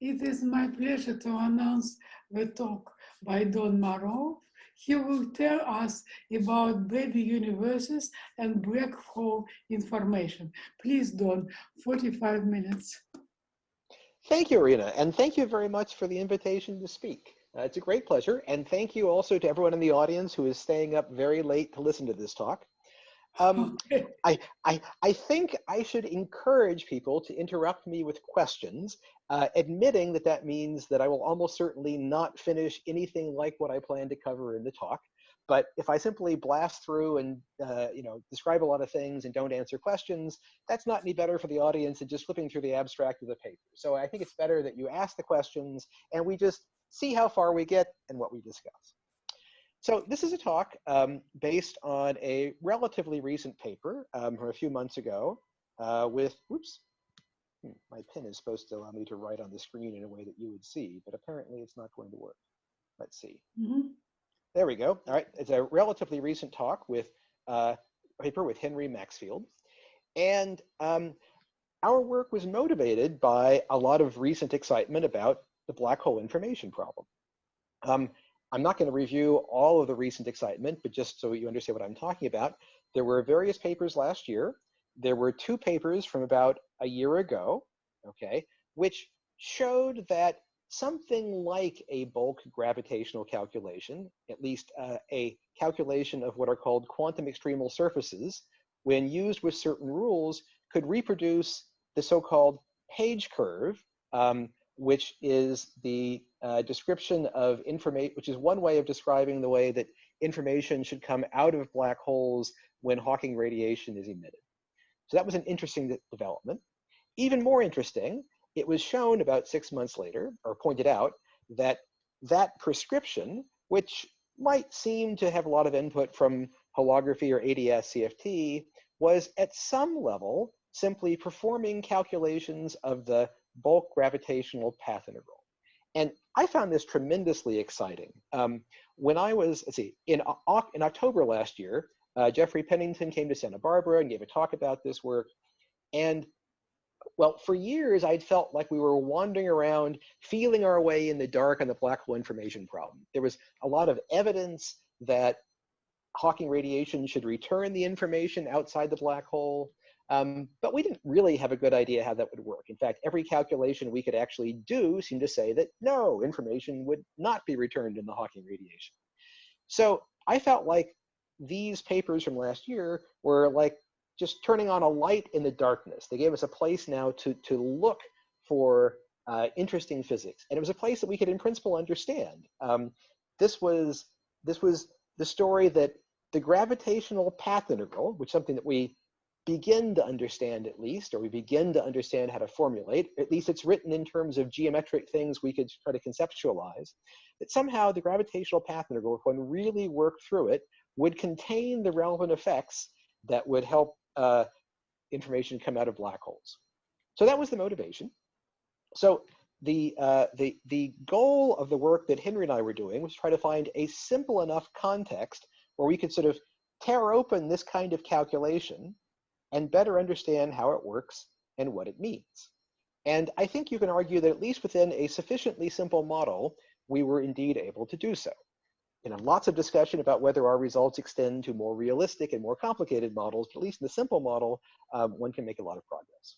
It is my pleasure to announce the talk by Don Marolf. He will tell us about baby universes and black hole information. Please, Don, 45 minutes. Thank you, Irina, and thank you very much for the invitation to speak. It's a great pleasure, and thank you also to everyone in the audience who is staying up very late to listen to this talk. Okay. I think I should encourage people to interrupt me with questions, admitting that that means that I will almost certainly not finish anything like what I plan to cover in the talk. But if I simply blast through and describe a lot of things and don't answer questions, that's not any better for the audience than just flipping through the abstract of the paper. So I think it's better that you ask the questions and we just see how far we get and what we discuss. So this is a talk based on a relatively recent paper from a few months ago with, my pen is supposed to allow me to write on the screen in a way that you would see, but apparently it's not going to work. Let's see. There we go. All right, it's a relatively recent talk with paper with Henry Maxfield. And our work was motivated by a lot of recent excitement about the black hole information problem. I'm not going to review all of the recent excitement, but just so you understand what I'm talking about, there were various papers last year. There were 2 papers from about a year ago, okay, which showed that something like a bulk gravitational calculation, at least a calculation of what are called quantum extremal surfaces, when used with certain rules, could reproduce the so-called page curve, which is the description of information, which is one way of describing the way that information should come out of black holes when Hawking radiation is emitted. So that was an interesting development. Even more interesting, it was shown about 6 months later, or pointed out, that that prescription, which might seem to have a lot of input from holography or ADS-CFT, was at some level simply performing calculations of the bulk gravitational path integral. And I found this tremendously exciting. When I was, in October last year, Jeffrey Pennington came to Santa Barbara and gave a talk about this work. And well, for years, I'd felt like we were wandering around, feeling our way in the dark on the black hole information problem. There was a lot of evidence that Hawking radiation should return the information outside the black hole, but we didn't really have a good idea how that would work. In fact, every calculation we could actually do seemed to say that no, information would not be returned in the Hawking radiation. So I felt like these papers from last year were like just turning on a light in the darkness. They gave us a place now to look for interesting physics. And it was a place that we could in principle understand. This was the story that the gravitational path integral, which is something that we begin to understand at least, or we begin to understand how to formulate, at least it's written in terms of geometric things we could try to conceptualize, that somehow the gravitational path integral, if one really worked through it, would contain the relevant effects that would help information come out of black holes. So that was the motivation. So the goal of the work that Henry and I were doing was try to find a simple enough context where we could sort of tear open this kind of calculation and better understand how it works and what it means. And I think you can argue that at least within a sufficiently simple model, we were indeed able to do so. Lots of discussion about whether our results extend to more realistic and more complicated models, but at least in the simple model, one can make a lot of progress.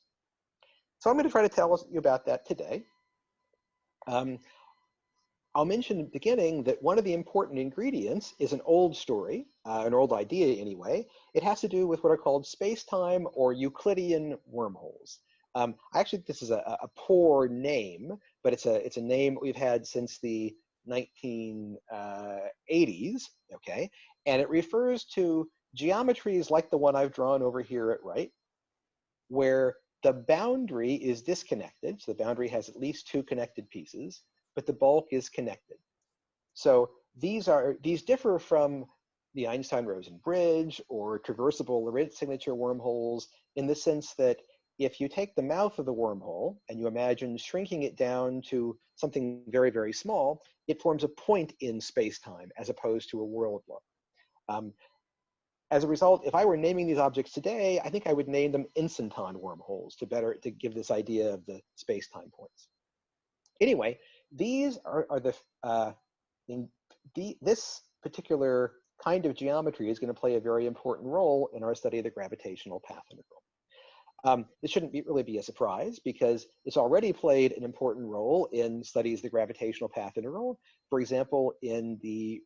So I'm going to try to tell you about that today. I'll mention at the beginning that one of the important ingredients is an old story, an old idea anyway. It has to do with what are called space-time or Euclidean wormholes. Actually, this is a poor name, but it's a name we've had since the 1980s, okay? And it refers to geometries like the one I've drawn over here at right, where the boundary is disconnected. So the boundary has at least 2 connected pieces, but the bulk is connected. So these differ from the Einstein-Rosen bridge or traversable Lorentz signature wormholes in the sense that if you take the mouth of the wormhole and you imagine shrinking it down to something very, very small, it forms a point in space-time as opposed to a world look. As a result, if I were naming these objects today, I think I would name them instanton wormholes to give this idea of the space-time points. Anyway, these are this particular kind of geometry is going to play a very important role in our study of the gravitational path integral. This shouldn't really be a surprise because it's already played an important role in studies of the gravitational path integral. For example, in the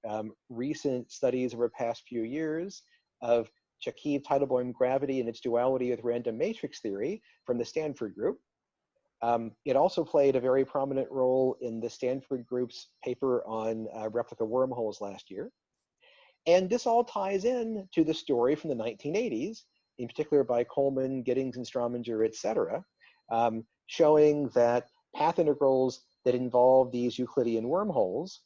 recent studies over the past few years of Chakiv-Teitelbaum gravity and its duality with random matrix theory from the Stanford group. It also played a very prominent role in the Stanford group's paper on replica wormholes last year. And this all ties in to the story from the 1980s, in particular by Coleman, Giddings, and Strominger, et cetera, showing that path integrals that involve these Euclidean wormholes,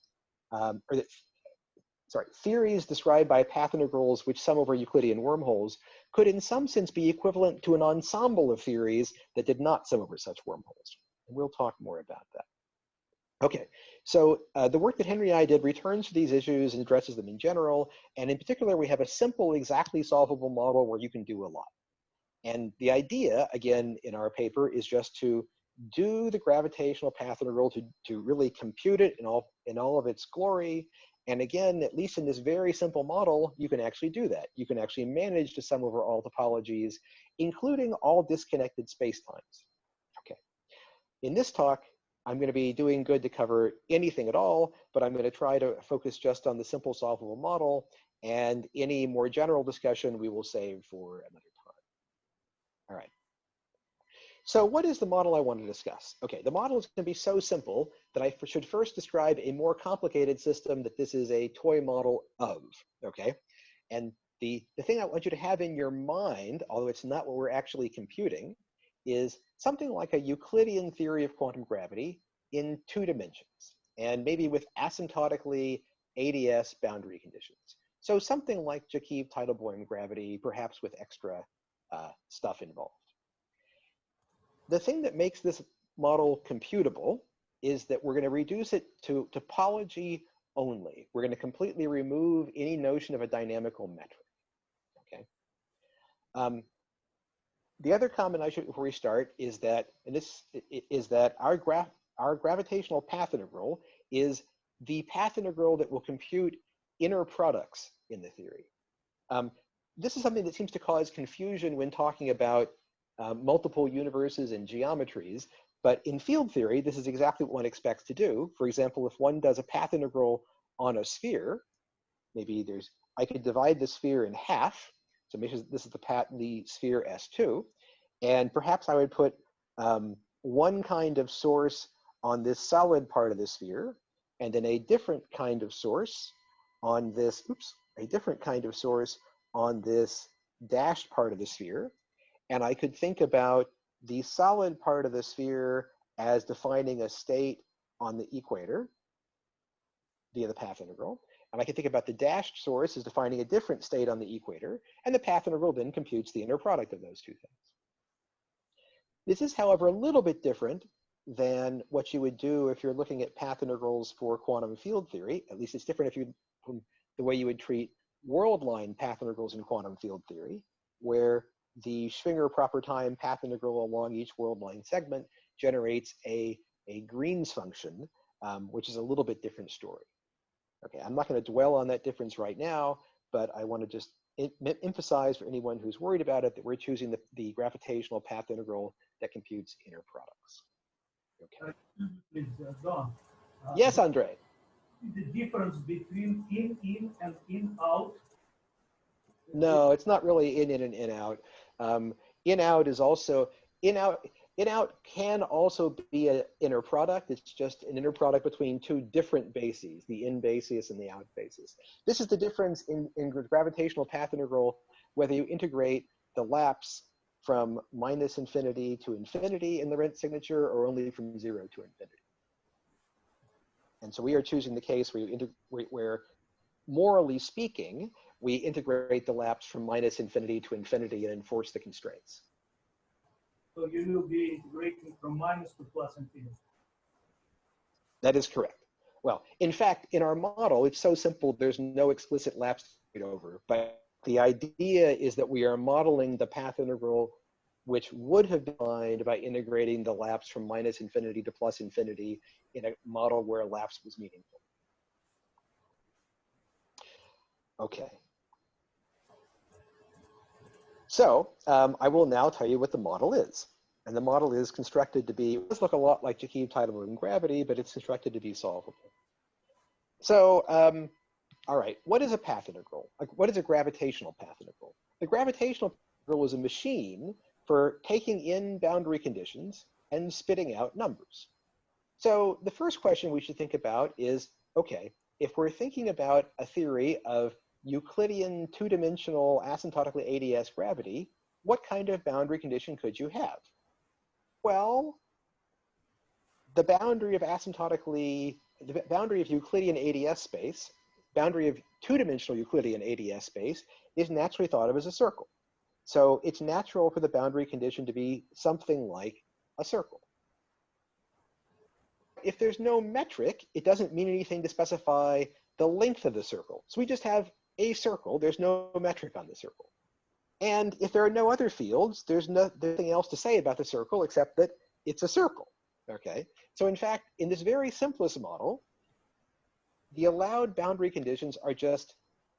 theories described by path integrals which sum over Euclidean wormholes could in some sense be equivalent to an ensemble of theories that did not sum over such wormholes. And we'll talk more about that. Okay, so the work that Henry and I did returns to these issues and addresses them in general. And in particular, we have a simple, exactly solvable model where you can do a lot. And the idea, again, in our paper is just to do the gravitational path integral to really compute it in all of its glory. And again, at least in this very simple model, you can actually do that. You can actually manage to sum over all topologies, including all disconnected spacetimes. Okay. In this talk, I'm going to be doing good to cover anything at all, but I'm going to try to focus just on the simple solvable model, and any more general discussion we will save for another time. All right. So what is the model I want to discuss? Okay, the model is going to be so simple that I should first describe a more complicated system that this is a toy model of, okay? And the thing I want you to have in your mind, although it's not what we're actually computing, is something like a Euclidean theory of quantum gravity in 2 dimensions, and maybe with asymptotically ADS boundary conditions. So something like Chakiv-Teitelbaum gravity, perhaps with extra stuff involved. The thing that makes this model computable is that we're going to reduce it to topology only. We're going to completely remove any notion of a dynamical metric, okay? The other comment I should, before we start, is that, and this is that our gravitational path integral is the path integral that will compute inner products in the theory. This is something that seems to cause confusion when talking about multiple universes and geometries, but in field theory, this is exactly what one expects to do. For example, if one does a path integral on a sphere, maybe I could divide the sphere in half. So maybe this is the sphere S2, and perhaps I would put one kind of source on this solid part of the sphere, and then a different kind of source on this, dashed part of the sphere. And I could think about the solid part of the sphere as defining a state on the equator via the path integral. And I can think about the dashed source as defining a different state on the equator, and the path integral then computes the inner product of those 2 things. This is, however, a little bit different than what you would do if you're looking at path integrals for quantum field theory. At least it's different from the way you would treat world line path integrals in quantum field theory, where the Schwinger proper time path integral along each world line segment generates a Green's function, which is a little bit different story. Okay, I'm not going to dwell on that difference right now, but I want to just emphasize for anyone who's worried about it that we're choosing the gravitational path integral that computes inner products. Okay. Please, Don. Yes, Andre. The difference between in and in-out? No, it's not really in and in-out. In-out is also, in-out can also be an inner product. It's just an inner product between 2 different bases, the in basis and the out basis. This is the difference in gravitational path integral, whether you integrate the lapse from -infinity to infinity in the Rent signature or only from 0 to infinity. And so we are choosing the case where morally speaking, we integrate the lapse from -infinity to infinity and enforce the constraints. So you will be integrating from minus to plus infinity. That is correct. Well, in fact, in our model, it's so simple, there's no explicit lapse to get over. But the idea is that we are modeling the path integral which would have been defined by integrating the lapse from minus infinity to plus infinity in a model where lapse was meaningful. Okay. So I will now tell you what the model is. And the model is constructed to be, it does look a lot like Jacobi-tidal balloon gravity, but it's constructed to be solvable. So, all right, what is a path integral? Like, what is a gravitational path integral? The gravitational path integral is a machine for taking in boundary conditions and spitting out numbers. So the first question we should think about is, okay, if we're thinking about a theory of Euclidean two-dimensional asymptotically ADS gravity, what kind of boundary condition could you have? Well, the boundary of Euclidean ADS space, boundary of two-dimensional Euclidean ADS space, is naturally thought of as a circle. So it's natural for the boundary condition to be something like a circle. If there's no metric, it doesn't mean anything to specify the length of the circle. So we just have a circle. There's no metric on the circle. And if there are no other fields, there's nothing else to say about the circle except that it's a circle. Okay. So in fact, in this very simplest model, the allowed boundary conditions are just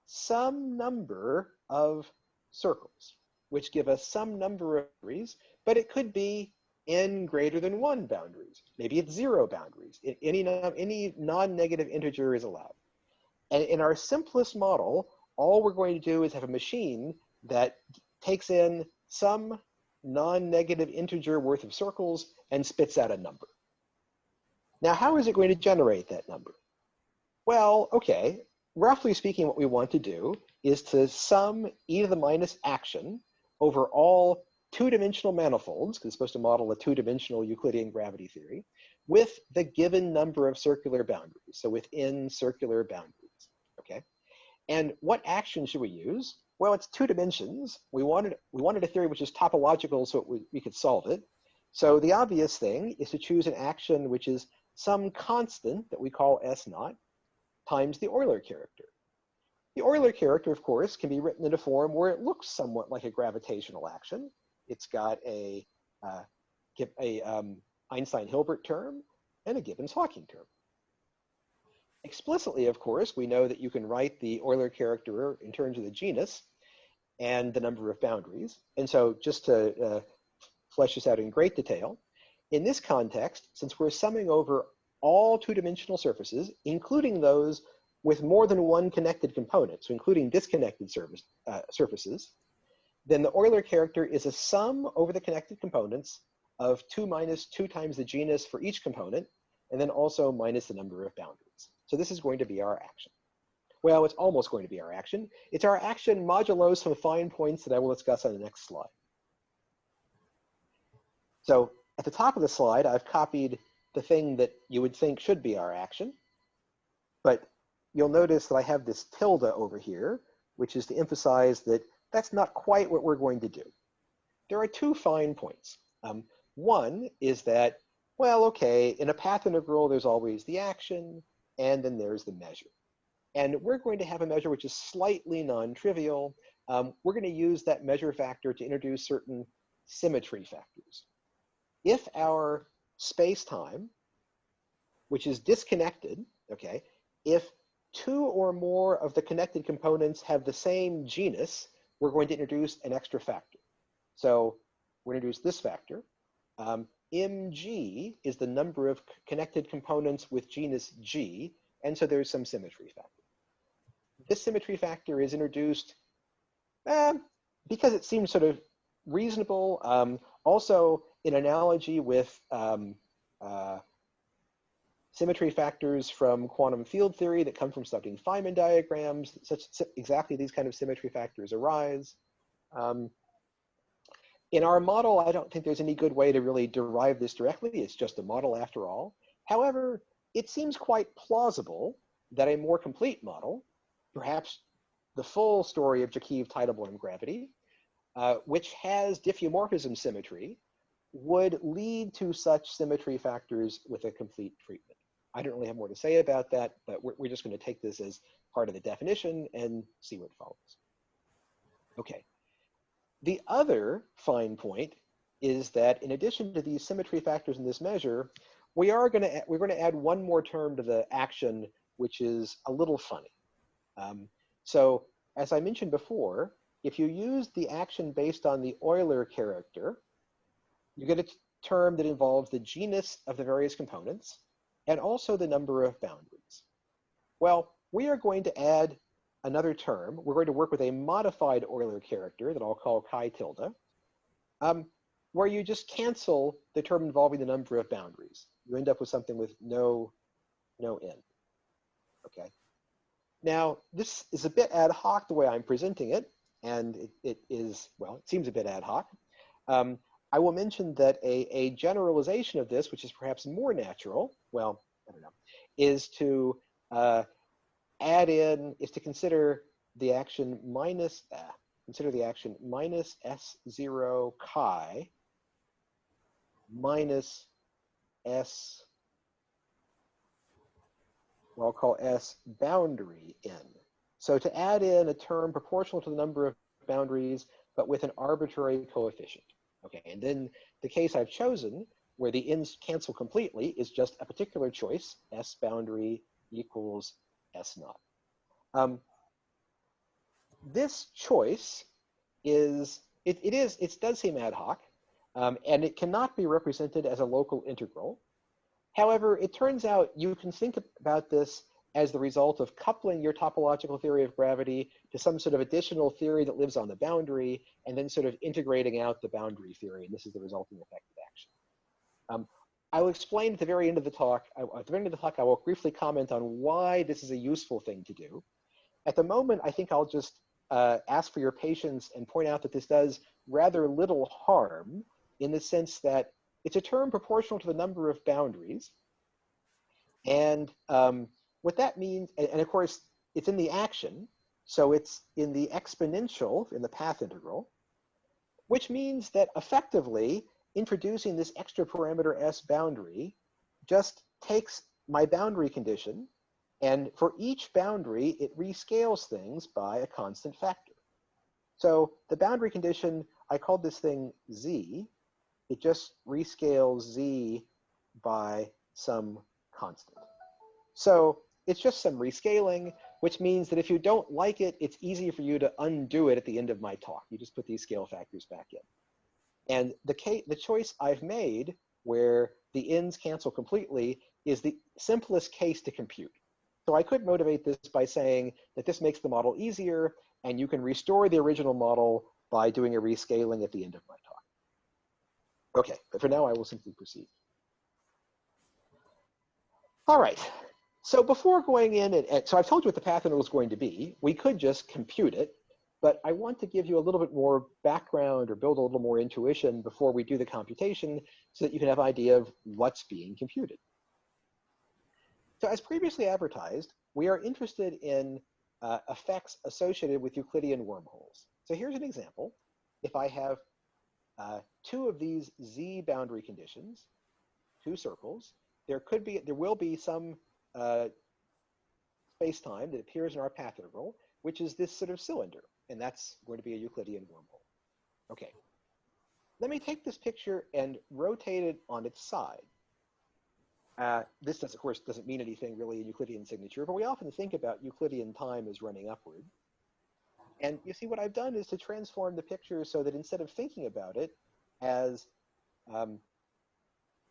some number of circles, which give us some number of boundaries, but it could be n greater than 1 boundaries. Maybe it's 0 boundaries. Any non-negative integer is allowed. And in our simplest model, all we're going to do is have a machine that takes in some non-negative integer worth of circles and spits out a number. Now, how is it going to generate that number? Well, okay, roughly speaking, what we want to do is to sum e to the minus action over all two-dimensional manifolds, because it's supposed to model a two-dimensional Euclidean gravity theory, with the given number of circular boundaries, so within circular boundaries, okay? And what action should we use? Well, it's 2 dimensions. We wanted a theory which is topological so we could solve it. So the obvious thing is to choose an action which is some constant that we call S naught times the Euler character. The Euler character, of course, can be written in a form where it looks somewhat like a gravitational action. It's got a Einstein-Hilbert term and a Gibbons-Hawking term. Explicitly, of course, we know that you can write the Euler character in terms of the genus and the number of boundaries. And so just to flesh this out in great detail, in this context, since we're summing over all two-dimensional surfaces, including those with more than one connected component, so including disconnected surfaces, then the Euler character is a sum over the connected components of 2 minus 2 times the genus for each component, and then also minus the number of boundaries. So this is going to be our action. Well, it's almost going to be our action. It's our action modulo some fine points that I will discuss on the next slide. So at the top of the slide, I've copied the thing that you would think should be our action, but you'll notice that I have this tilde over here, which is to emphasize that that's not quite what we're going to do. There are 2 fine points. One is that, well, okay, in a path integral, there's always the action, and then there's the measure. And we're going to have a measure which is slightly non-trivial. We're going to use that measure factor to introduce certain symmetry factors. If our space-time, which is disconnected, okay, if 2 or more of the connected components have the same genus, we're going to introduce an extra factor. So we're going to introduce this factor. Mg is the number of connected components with genus G, and so there's some symmetry factor. This symmetry factor is introduced because it seems sort of reasonable. Also, in analogy with symmetry factors from quantum field theory that come from studying Feynman diagrams, exactly these kind of symmetry factors arise. In our model, I don't think there's any good way to really derive this directly. It's just a model after all. However, it seems quite plausible that a more complete model, perhaps the full story of Jacobi-tidal balloon gravity, which has diffeomorphism symmetry, would lead to such symmetry factors with a complete treatment. I don't really have more to say about that, but we're just going to take this as part of the definition and see what follows. Okay. The other fine point is that in addition to these symmetry factors in this measure, we're going to add one more term to the action, which is a little funny. So as I mentioned before, if you use the action based on the Euler character, you get a term that involves the genus of the various components and also the number of boundaries. Well, we are going to add another term. We're going to work with a modified Euler character that I'll call chi tilde, where you just cancel the term involving the number of boundaries. You end up with something with no n. Okay. Now, this is a bit ad hoc the way I'm presenting it, and it is, well, it seems a bit ad hoc. I will mention that a generalization of this, which is perhaps more natural, well, I don't know, is to consider the action minus S0 chi minus S, well, I'll call S boundary n. So to add in a term proportional to the number of boundaries, but with an arbitrary coefficient. Okay, and then the case I've chosen, where the n's cancel completely, is just a particular choice, S boundary equals S naught. This choice is, it does seem ad hoc, and it cannot be represented as a local integral. However, it turns out you can think about this as the result of coupling your topological theory of gravity to some sort of additional theory that lives on the boundary, and then sort of integrating out the boundary theory, and this is the resulting effective action. I will explain at the very end of the talk, I will briefly comment on why this is a useful thing to do. At the moment, I think I'll just ask for your patience and point out that this does rather little harm in the sense that it's a term proportional to the number of boundaries. And what that means, and of course, it's in the action, so it's in the exponential, in the path integral, which means that effectively introducing this extra parameter S boundary just takes my boundary condition, and for each boundary, it rescales things by a constant factor. So the boundary condition, I called this thing Z. It just rescales Z by some constant. So it's just some rescaling, which means that if you don't like it, it's easy for you to undo it at the end of my talk. You just put these scale factors back in. And the choice I've made, where the n's cancel completely, is the simplest case to compute. So I could motivate this by saying that this makes the model easier, and you can restore the original model by doing a rescaling at the end of my talk. Okay, but for now, I will simply proceed. All right, so before going in, so I've told you what the path integral is going to be. We could just compute it, but I want to give you a little bit more background or build a little more intuition before we do the computation so that you can have an idea of what's being computed. So as previously advertised, we are interested in effects associated with Euclidean wormholes. So here's an example. If I have two of these Z boundary conditions, two circles, there will be some space-time that appears in our path integral, which is this sort of cylinder, and that's going to be a Euclidean wormhole. Okay, let me take this picture and rotate it on its side. This, of course, doesn't mean anything really in Euclidean signature, but we often think about Euclidean time as running upward. And you see what I've done is to transform the picture so that instead of thinking about it as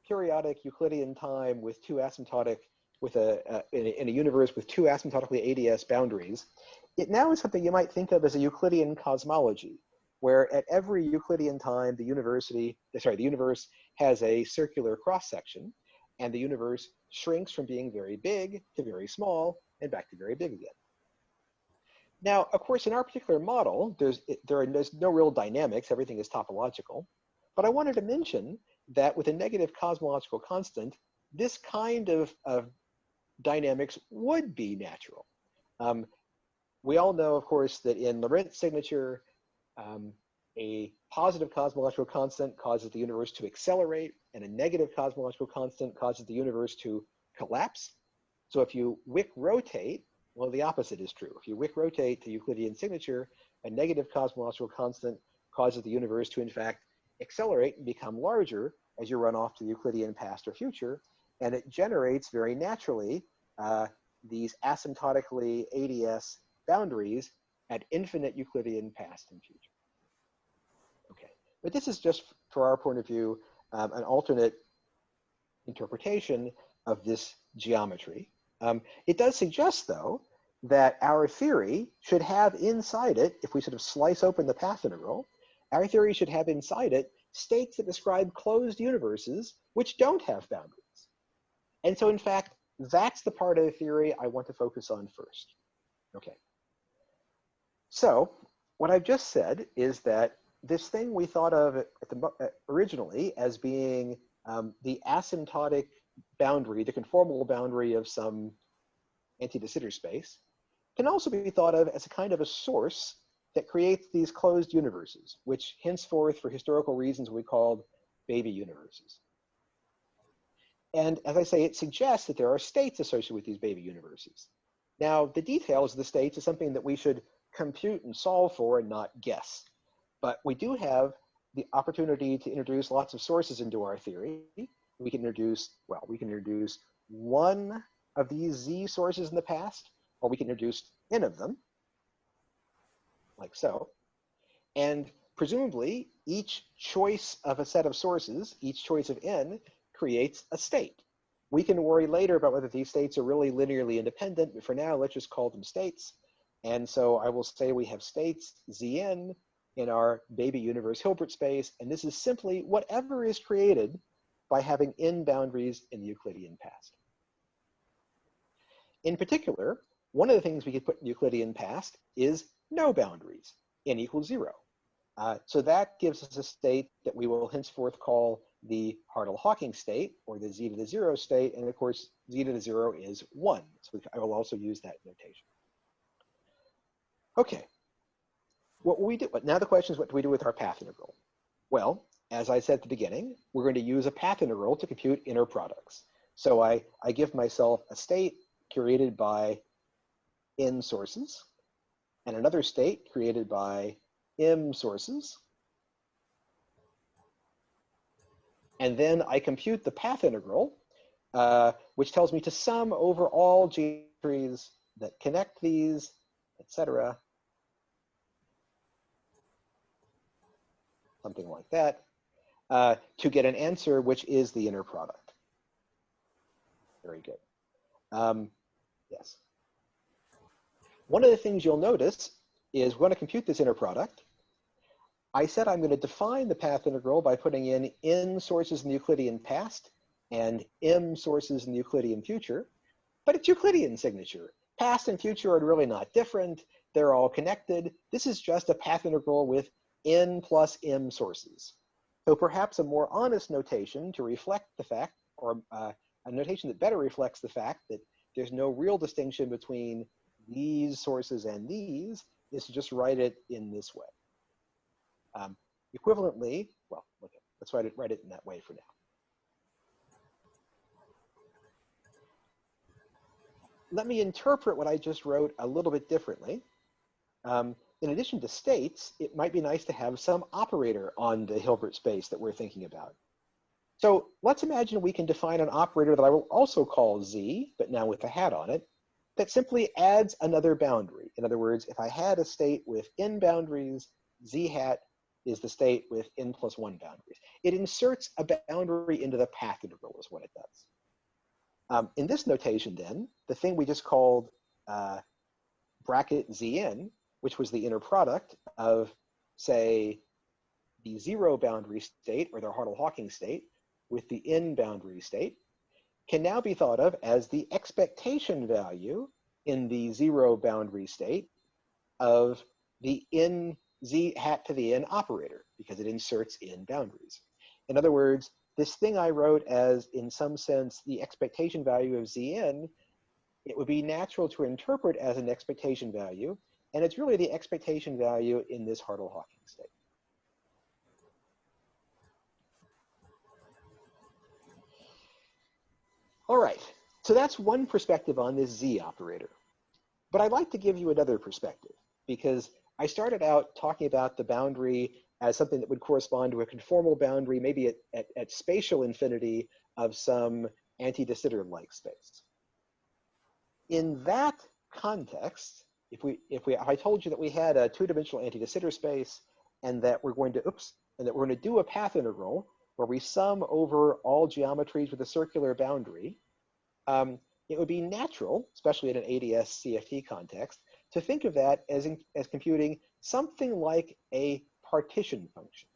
periodic Euclidean time with two asymptotic, in a universe with two asymptotically ADS boundaries, it now is something you might think of as a Euclidean cosmology, where at every Euclidean time, the universe has a circular cross-section, and the universe shrinks from being very big to very small and back to very big again. Now, of course, in our particular model, there's no real dynamics. Everything is topological. But I wanted to mention that with a negative cosmological constant, this kind of dynamics would be natural. We all know, of course, that in Lorentz signature, a positive cosmological constant causes the universe to accelerate, and a negative cosmological constant causes the universe to collapse. So if you Wick rotate, well, the opposite is true. If you Wick rotate the Euclidean signature, a negative cosmological constant causes the universe to, in fact, accelerate and become larger as you run off to the Euclidean past or future, and it generates very naturally these asymptotically ADS boundaries at infinite Euclidean past and future. Okay, but this is just, for our point of view, an alternate interpretation of this geometry. It does suggest, though, that our theory should have inside it, if we sort of slice open the path integral, our theory should have inside it states that describe closed universes which don't have boundaries. And so, in fact, that's the part of the theory I want to focus on first. Okay. So what I've just said is that this thing we thought of originally as being the asymptotic boundary, the conformal boundary of some anti-de Sitter space, can also be thought of as a kind of a source that creates these closed universes, which henceforth, for historical reasons, we called baby universes. And as I say, it suggests that there are states associated with these baby universes. Now, the details of the states is something that we should compute and solve for and not guess. But we do have the opportunity to introduce lots of sources into our theory. We can introduce, well, we can introduce one of these Z sources in the past, or we can introduce n of them, like so. And presumably, each choice of a set of sources, each choice of n, creates a state. We can worry later about whether these states are really linearly independent, but for now, let's just call them states. And so I will say we have states Zn in our baby universe Hilbert space, and this is simply whatever is created by having n boundaries in the Euclidean past. In particular, one of the things we could put in Euclidean past is no boundaries, n equals 0. So that gives us a state that we will henceforth call the Hartle-Hawking state, or the z to the 0 state, and of course, z to the 0 is 1. So I will also use that notation. Okay, what will we do? Now the question is, what do we do with our path integral? Well, as I said at the beginning, we're going to use a path integral to compute inner products. So I give myself a state created by n sources, and another state created by m sources. And then I compute the path integral, which tells me to sum over all geometries that connect these, etc. Something like that, to get an answer which is the inner product. Very good. Yes. One of the things you'll notice is we're going to compute this inner product. I said I'm going to define the path integral by putting in n sources in the Euclidean past and m sources in the Euclidean future, but it's Euclidean signature. Past and future are really not different. They're all connected. This is just a path integral with n plus m sources. So perhaps a more honest notation to reflect the fact, or a notation that better reflects the fact that there's no real distinction between these sources and these, is to just write it in this way. Equivalently, well, okay, let's write it in that way for now. Let me interpret what I just wrote a little bit differently. In addition to states, it might be nice to have some operator on the Hilbert space that we're thinking about. So let's imagine we can define an operator that I will also call Z, but now with a hat on it, that simply adds another boundary. In other words, if I had a state with n boundaries, Z hat is the state with n plus 1 boundaries. It inserts a boundary into the path integral is what it does. In this notation then, the thing we just called bracket Zn, which was the inner product of, say, the 0 boundary state, or the Hartle-Hawking state, with the n boundary state, can now be thought of as the expectation value in the 0 boundary state of the n z hat to the n operator, because it inserts n boundaries. In other words, this thing I wrote as, in some sense, the expectation value of Zn, it would be natural to interpret as an expectation value, and it's really the expectation value in this Hartle-Hawking state. All right, so that's one perspective on this Z operator. But I'd like to give you another perspective, because I started out talking about the boundary as something that would correspond to a conformal boundary, maybe at spatial infinity of some anti-de-Sitter-like space. In that context, if I told you that we had a two-dimensional anti-de-Sitter space and that we're going to do a path integral where we sum over all geometries with a circular boundary, it would be natural, especially in an ADS CFT context, to think of that as computing something like a partition function,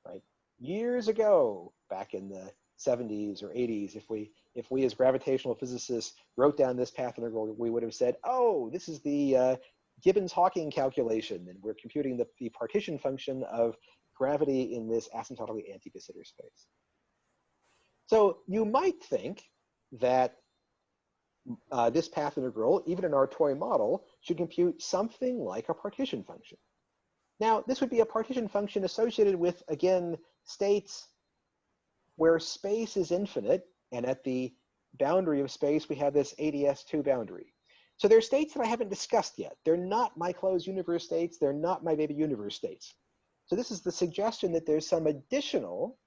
right? Years ago, back in the 70s or 80s, if we as gravitational physicists wrote down this path integral, we would have said, oh, this is the Gibbons-Hawking calculation, and we're computing the partition function of gravity in this asymptotically anti-de Sitter space. So you might think that this path integral, even in our toy model, should compute something like a partition function. Now, this would be a partition function associated with, again, states where space is infinite, and at the boundary of space, we have this ADS2 boundary. So there are states that I haven't discussed yet. They're not my closed universe states. They're not my baby universe states. So this is the suggestion that there's some additional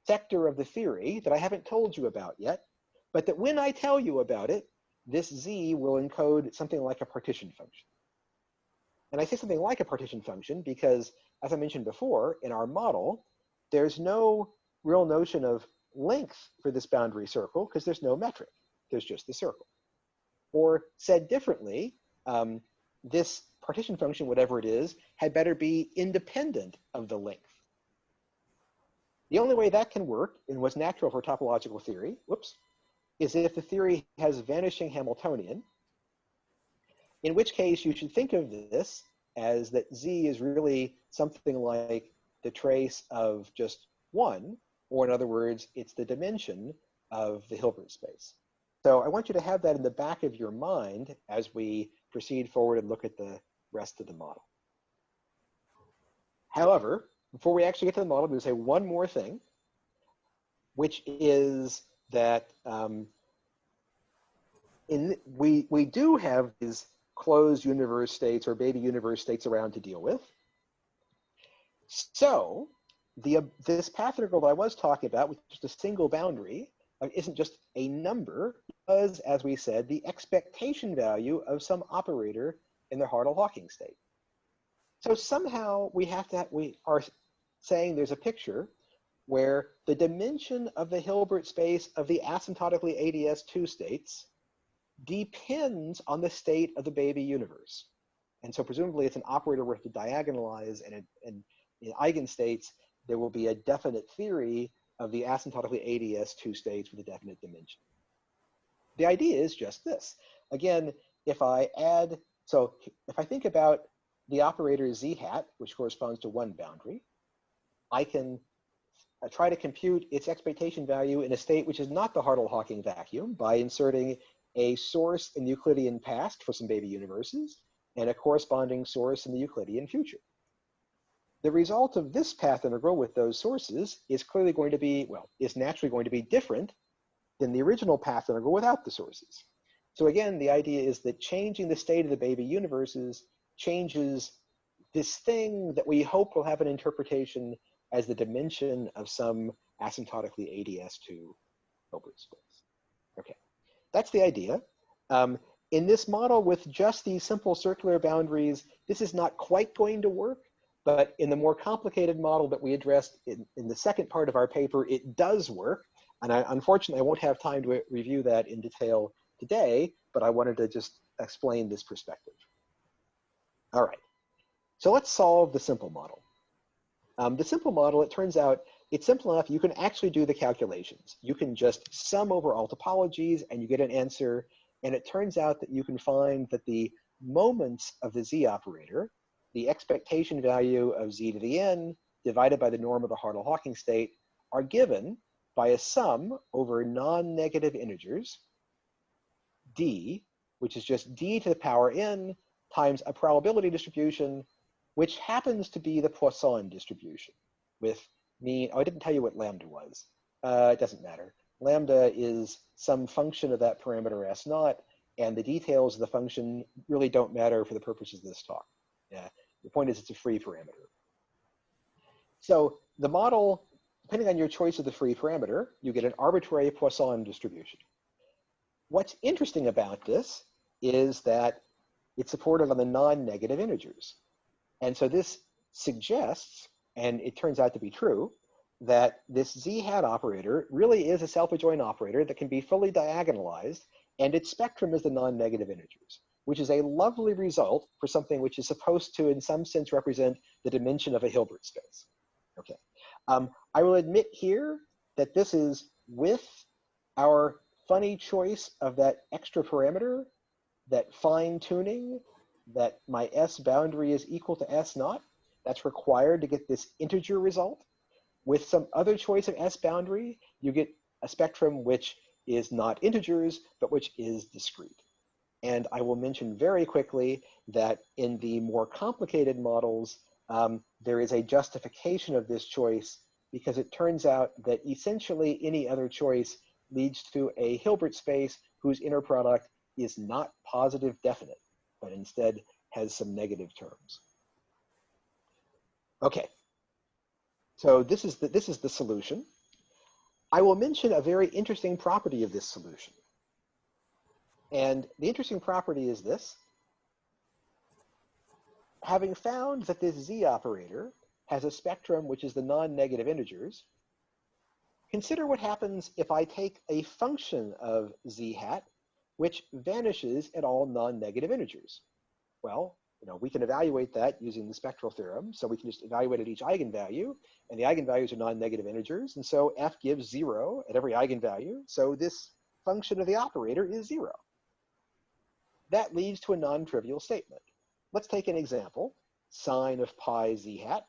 sector of the theory that I haven't told you about yet, but that when I tell you about it, this Z will encode something like a partition function. And I say something like a partition function because, as I mentioned before, in our model, there's no real notion of length for this boundary circle because there's no metric. There's just the circle. Or said differently, this partition function, whatever it is, had better be independent of the length. The only way that can work, and what's natural for topological theory, is if the theory has vanishing Hamiltonian, in which case you should think of this as that Z is really something like the trace of just 1, or in other words, it's the dimension of the Hilbert space. So I want you to have that in the back of your mind as we proceed forward and look at the rest of the model. However, before we actually get to the model, I'm going to say one more thing, which is that we do have these closed universe states or baby universe states around to deal with. So this path integral that I was talking about, with just a single boundary, isn't just a number, because, as we said, the expectation value of some operator in the Hartle-Hawking state. So somehow we are saying there's a picture where the dimension of the Hilbert space of the asymptotically ADS2 states depends on the state of the baby universe. And so presumably it's an operator we have to diagonalize, and in eigenstates, there will be a definite theory of the asymptotically ADS2 states with a definite dimension. The idea is just this. Again, if I think about the operator z hat, which corresponds to one boundary, I can try to compute its expectation value in a state which is not the Hartle-Hawking vacuum by inserting a source in the Euclidean past for some baby universes and a corresponding source in the Euclidean future. The result of this path integral with those sources is clearly going to be, well, is naturally going to be different than the original path integral without the sources. So again, the idea is that changing the state of the baby universes changes this thing that we hope will have an interpretation as the dimension of some asymptotically ADS2 Hilbert space. Okay, that's the idea. In this model with just these simple circular boundaries, this is not quite going to work, but in the more complicated model that we addressed in the second part of our paper, it does work. And unfortunately, I won't have time to review that in detail today, but I wanted to just explain this perspective. All right, so let's solve the simple model. The simple model, it turns out, it's simple enough. You can actually do the calculations. You can just sum over all topologies and you get an answer. And it turns out that you can find that the moments of the z operator, the expectation value of z to the n divided by the norm of the Hartle-Hawking state, are given by a sum over non-negative integers, d, which is just d to the power n times a probability distribution, which happens to be the Poisson distribution with mean, oh, I didn't tell you what lambda was. It doesn't matter. Lambda is some function of that parameter S naught, and the details of the function really don't matter for the purposes of this talk. The point is it's a free parameter. So the model, depending on your choice of the free parameter, you get an arbitrary Poisson distribution. What's interesting about this is that it's supported on the non-negative integers. And so this suggests, and it turns out to be true, that this z hat operator really is a self-adjoint operator that can be fully diagonalized, and its spectrum is the non-negative integers, which is a lovely result for something which is supposed to, in some sense, represent the dimension of a Hilbert space. Okay. I will admit here that this is with our funny choice of that extra parameter, that fine tuning, that my S boundary is equal to S naught. That's required to get this integer result. With some other choice of S boundary, you get a spectrum which is not integers, but which is discrete. And I will mention very quickly that in the more complicated models, there is a justification of this choice, because it turns out that essentially any other choice leads to a Hilbert space whose inner product is not positive definite, but instead has some negative terms. Okay, so this is the solution. I will mention a very interesting property of this solution. And the interesting property is this. Having found that this z operator has a spectrum which is the non-negative integers, consider what happens if I take a function of z hat which vanishes at all non-negative integers. Well, we can evaluate that using the spectral theorem. So we can just evaluate at each eigenvalue, and the eigenvalues are non-negative integers. And so f gives 0 at every eigenvalue. So this function of the operator is 0. That leads to a non-trivial statement. Let's take an example, sine of pi z hat.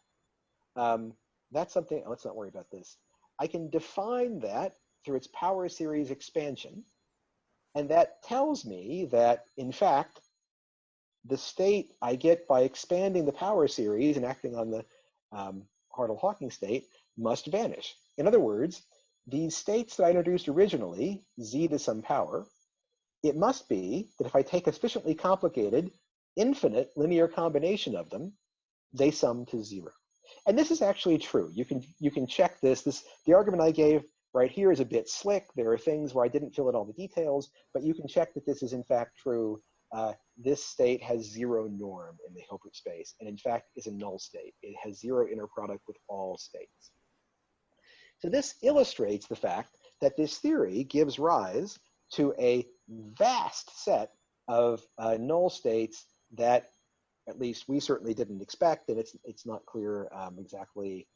That's something, let's not worry about this. I can define that through its power series expansion. And that tells me that, in fact, the state I get by expanding the power series and acting on the Hartle-Hawking state must vanish. In other words, these states that I introduced originally, z to some power, it must be that if I take a sufficiently complicated, infinite linear combination of them, they sum to 0. And this is actually true. You can check this. The argument I gave right here is a bit slick. There are things where I didn't fill in all the details, but you can check that this is in fact true. This state has 0 norm in the Hilbert space, and in fact is a null state. It has 0 inner product with all states. So this illustrates the fact that this theory gives rise to a vast set of null states that at least we certainly didn't expect, and it's not clear exactly,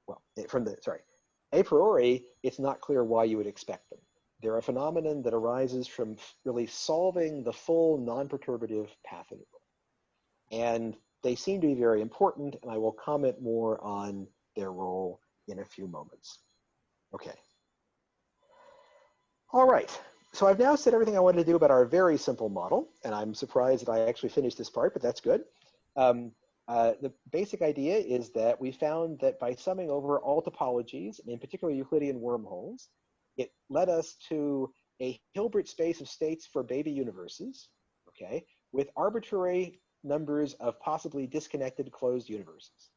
well, a priori, it's not clear why you would expect them. They're a phenomenon that arises from really solving the full non-perturbative path integral. And they seem to be very important, and I will comment more on their role in a few moments. Okay. All right. So I've now said everything I wanted to do about our very simple model, and I'm surprised that I actually finished this part, but that's good. The basic idea is that we found that by summing over all topologies, and in particular Euclidean wormholes, it led us to a Hilbert space of states for baby universes, okay, with arbitrary numbers of possibly disconnected closed universes.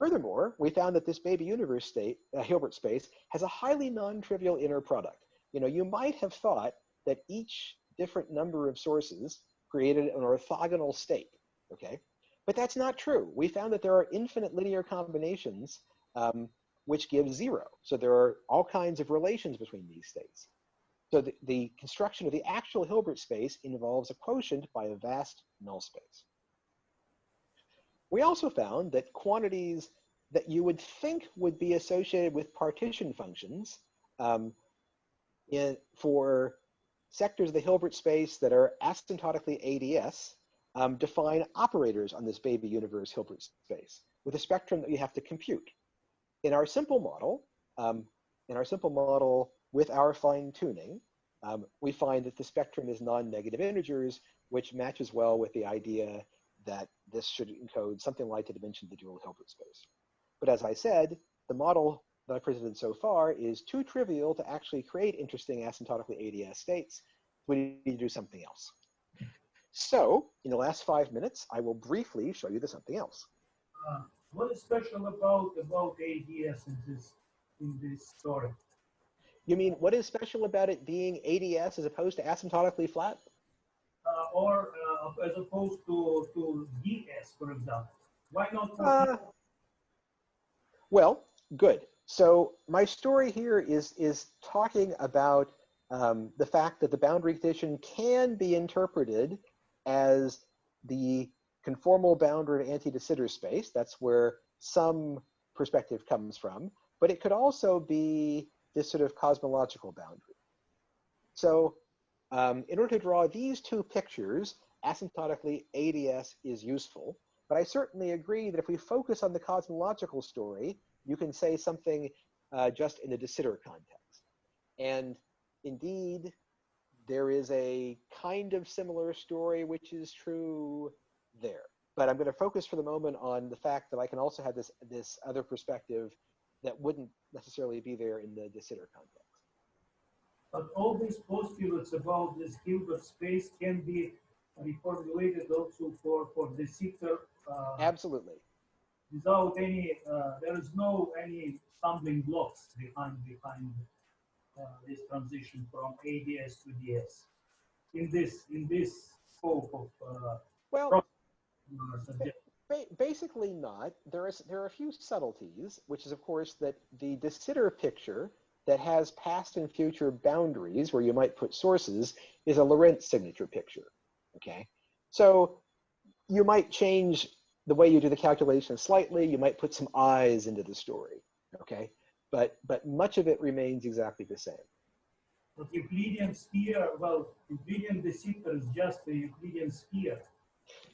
Furthermore, we found that this baby universe state, Hilbert space, has a highly non-trivial inner product. You might have thought that each different number of sources created an orthogonal state, okay? But that's not true. We found that there are infinite linear combinations which give 0. So there are all kinds of relations between these states. So the construction of the actual Hilbert space involves a quotient by a vast null space. We also found that quantities that you would think would be associated with partition functions for sectors of the Hilbert space that are asymptotically ADS define operators on this baby universe Hilbert space with a spectrum that you have to compute. In our simple model, with our fine tuning, we find that the spectrum is non-negative integers, which matches well with the idea that this should encode something like the dimension of the dual Hilbert space. But as I said, the model that I presented so far is too trivial to actually create interesting asymptotically ADS states. We need to do something else. So in the last 5 minutes, I will briefly show you the something else. What is special about ADS in this story? You mean, what is special about it being ADS as opposed to asymptotically flat? Or as opposed to DS, for example? Why not? Well, good. So my story here is talking about the fact that the boundary condition can be interpreted as the conformal boundary of anti-de Sitter space. That's where some perspective comes from. But it could also be this sort of cosmological boundary. So in order to draw these two pictures, asymptotically ADS is useful. But I certainly agree that if we focus on the cosmological story, you can say something just in the de Sitter context. And indeed, there is a kind of similar story which is true there. But I'm going to focus for the moment on the fact that I can also have this other perspective that wouldn't necessarily be there in the de Sitter context. But all these postulates about this Hilbert space can be reformulated also for de Sitter. Absolutely. Without any, there is no any stumbling blocks behind this transition from ADS to DS. In this scope of well, basically not. There are a few subtleties, which is of course that the de Sitter picture that has past and future boundaries where you might put sources is a Lorentz signature picture. Okay, so you might change the way you do the calculation slightly. You might put some eyes into the story. Okay, but much of it remains exactly the same. But Euclidean sphere, well, Euclidean de Sitter is just a Euclidean sphere.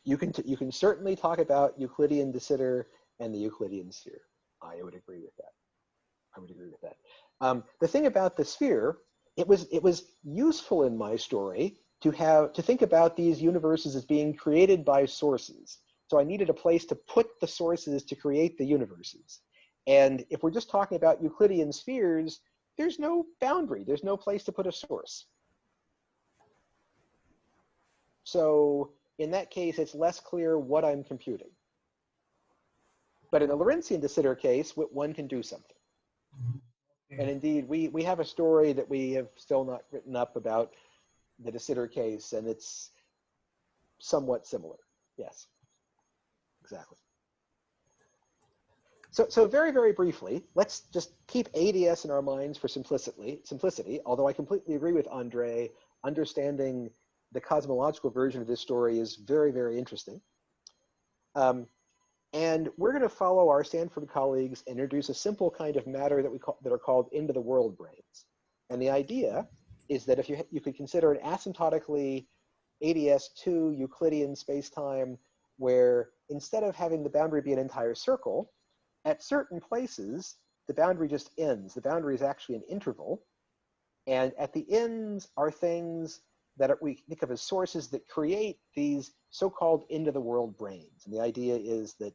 You can certainly talk about Euclidean de Sitter and the Euclidean sphere. I would agree with that. I would agree with that. The thing about the sphere, it was useful in my story to think about these universes as being created by sources. So I needed a place to put the sources to create the universes. And if we're just talking about Euclidean spheres, there's no boundary. There's no place to put a source. So in that case, it's less clear what I'm computing. But in the Lorentzian de Sitter case, one can do something. Okay. And indeed, we have a story that we have still not written up about the de Sitter case, and it's somewhat similar. Yes, exactly. So very, very briefly, let's just keep ADS in our minds for simplicity, although I completely agree with Andre, understanding the cosmological version of this story is very, very interesting. And we're going to follow our Stanford colleagues and introduce a simple kind of matter that are called into-the-world branes. And the idea is that if you could consider an asymptotically ADS2 Euclidean spacetime where instead of having the boundary be an entire circle, at certain places, the boundary just ends. The boundary is actually an interval. And at the ends are things that we think of as sources that create these so-called into-the-world branes. And the idea is that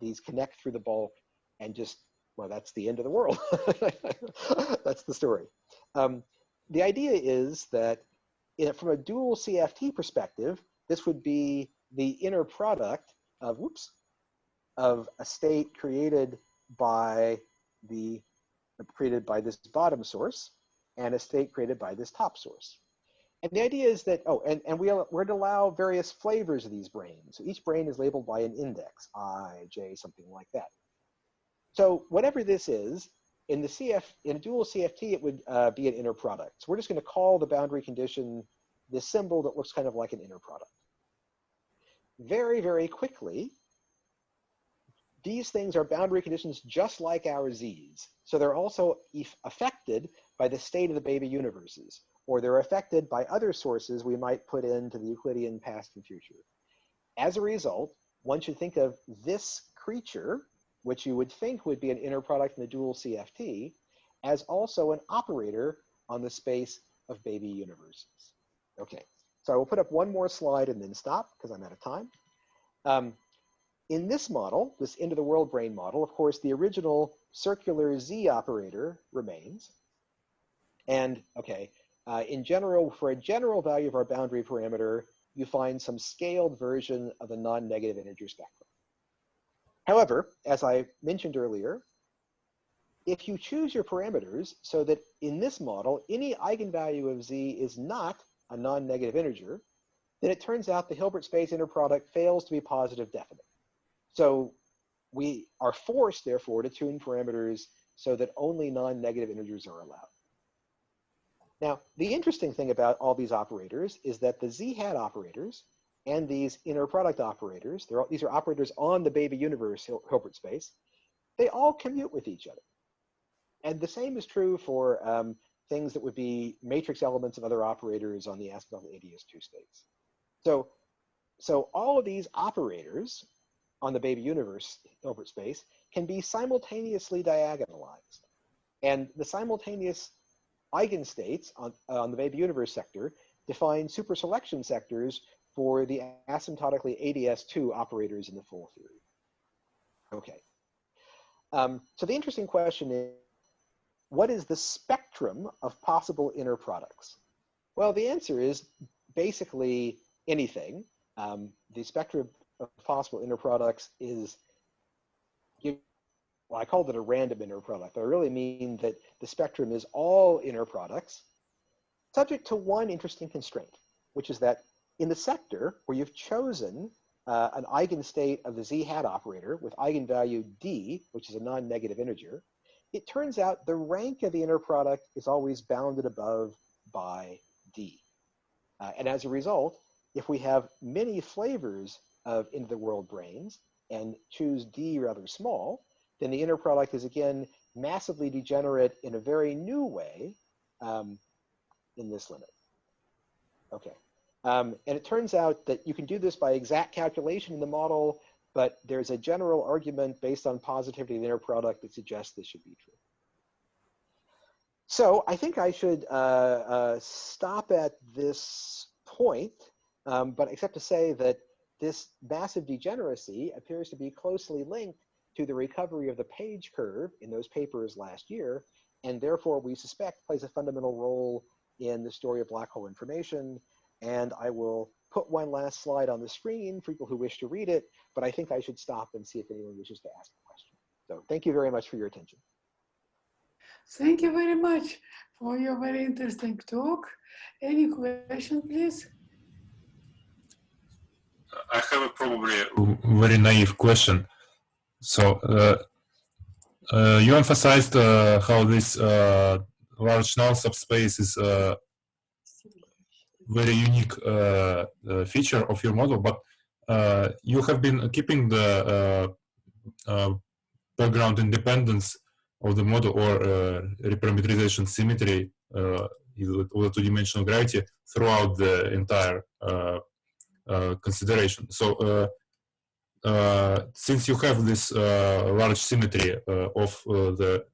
these connect through the bulk and just, well, that's the end of the world. That's the story. The idea is that from a dual CFT perspective, this would be the inner product of, a state created by this bottom source and a state created by this top source. And the idea is that, and we're going to allow various flavors of these branes. So each brane is labeled by an index, I, J, something like that. So whatever this is, in a dual CFT, it would be an inner product. So we're just going to call the boundary condition this symbol that looks kind of like an inner product. Very, very quickly, these things are boundary conditions just like our Z's. So they're also affected by the state of the baby universes, or they're affected by other sources we might put into the Euclidean past and future. As a result, one should think of this creature, which you would think would be an inner product in the dual CFT, as also an operator on the space of baby universes. Okay, so I will put up one more slide and then stop because I'm out of time. In this model, this into-the-world brane model, of course, the original circular Z operator remains. And okay, in general, for a general value of our boundary parameter, you find some scaled version of the non-negative integer spectrum. However, as I mentioned earlier, if you choose your parameters so that in this model, any eigenvalue of z is not a non-negative integer, then it turns out the Hilbert space inner product fails to be positive definite. So we are forced, therefore, to tune parameters so that only non-negative integers are allowed. Now, the interesting thing about all these operators is that the z-hat operators and these inner product operators, these are operators on the baby universe Hilbert space, they all commute with each other. And the same is true for things that would be matrix elements of other operators on the asymptotic ADS2 space. So all of these operators on the baby universe Hilbert space can be simultaneously diagonalized. And the simultaneous eigenstates on the baby universe sector define superselection sectors for the asymptotically ADS2 operators in the full theory. Okay. So the interesting question is, what is the spectrum of possible inner products? Well, the answer is basically anything. The spectrum of possible inner products is, well, I called it a random inner product, but I really mean that the spectrum is all inner products, subject to one interesting constraint, which is that in the sector where you've chosen an eigenstate of the z-hat operator with eigenvalue d, which is a non-negative integer, it turns out the rank of the inner product is always bounded above by d. And as a result, if we have many flavors of into the world brains and choose d rather small, then the inner product is again massively degenerate in a very new way in this limit. Okay. And it turns out that you can do this by exact calculation in the model, but there's a general argument based on positivity of the inner product that suggests this should be true. So I think I should stop at this point, but except to say that this massive degeneracy appears to be closely linked to the recovery of the page curve in those papers last year, and therefore we suspect plays a fundamental role in the story of black hole information. And I will put one last slide on the screen for people who wish to read it, but I think I should stop and see if anyone wishes to ask a question. So thank you very much for your attention. Thank you very much for your very interesting talk. Any question, please? I have a probably very naive question. So you emphasized how this large null subspace is a very unique feature of your model, but you have been keeping the background independence of the model or reparameterization symmetry or the two-dimensional gravity throughout the entire consideration. So since you have this large symmetry of the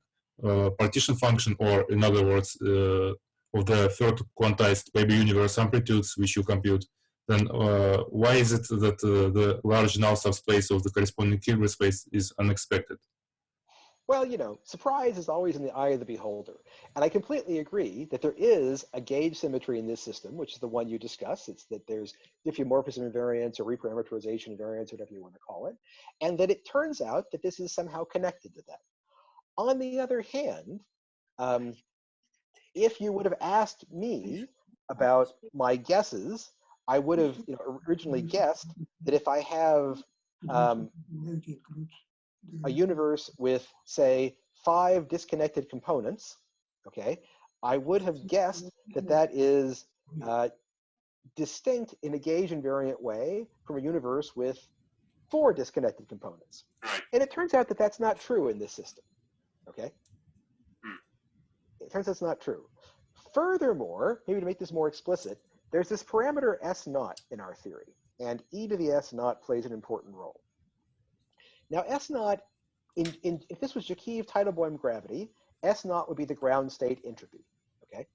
partition function, or in other words, of the third quantized baby universe amplitudes which you compute, then why is it that the large null subspace of the corresponding Hilbert space is unexpected? Well, you know, surprise is always in the eye of the beholder. And I completely agree that there is a gauge symmetry in this system, which is the one you discussed. It's that there's diffeomorphism invariance or reparameterization invariance, whatever you want to call it. And that it turns out that this is somehow connected to that. On the other hand, if you would have asked me about my guesses, I would have originally guessed that if I have a universe with, say, 5 disconnected components, okay, I would have guessed that that is distinct in a gauge invariant way from a universe with 4 disconnected components. And it turns out that that's not true in this system, okay? It turns out it's not true. Furthermore, maybe to make this more explicit, there's this parameter S0 in our theory, and e to the S0 plays an important role. Now, S0, if this was Jakiv-Teitelbaum gravity, S0 would be the ground state entropy, okay?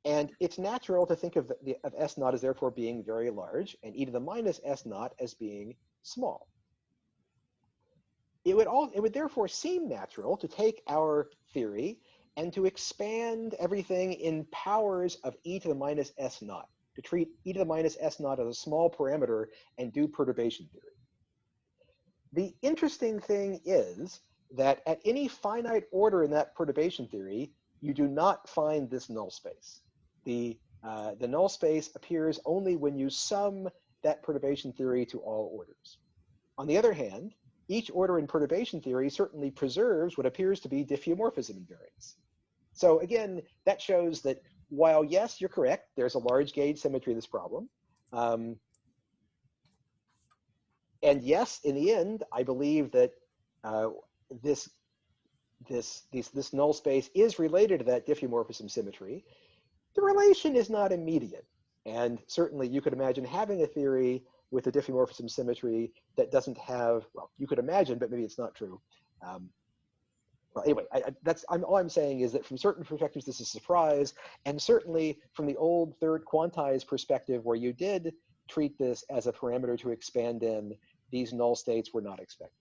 And it's natural to think of S0 as therefore being very large, and e to the minus S0 as being small. It would therefore seem natural to take our theory and to expand everything in powers of e to the minus S0, to treat e to the minus S0 as a small parameter and do perturbation theory. The interesting thing is that at any finite order in that perturbation theory, you do not find this null space. The null space appears only when you sum that perturbation theory to all orders. On the other hand, each order in perturbation theory certainly preserves what appears to be diffeomorphism invariance. So again, that shows that while yes, you're correct, there's a large gauge symmetry of this problem. And yes, in the end, I believe that this null space is related to that diffeomorphism symmetry. The relation is not immediate. And certainly you could imagine having a theory with a diffeomorphism symmetry that doesn't have, well, you could imagine, but maybe it's not true. Well, anyway, all I'm saying is that from certain perspectives, this is a surprise. And certainly from the old third quantized perspective where you did treat this as a parameter to expand in, these null states were not expected.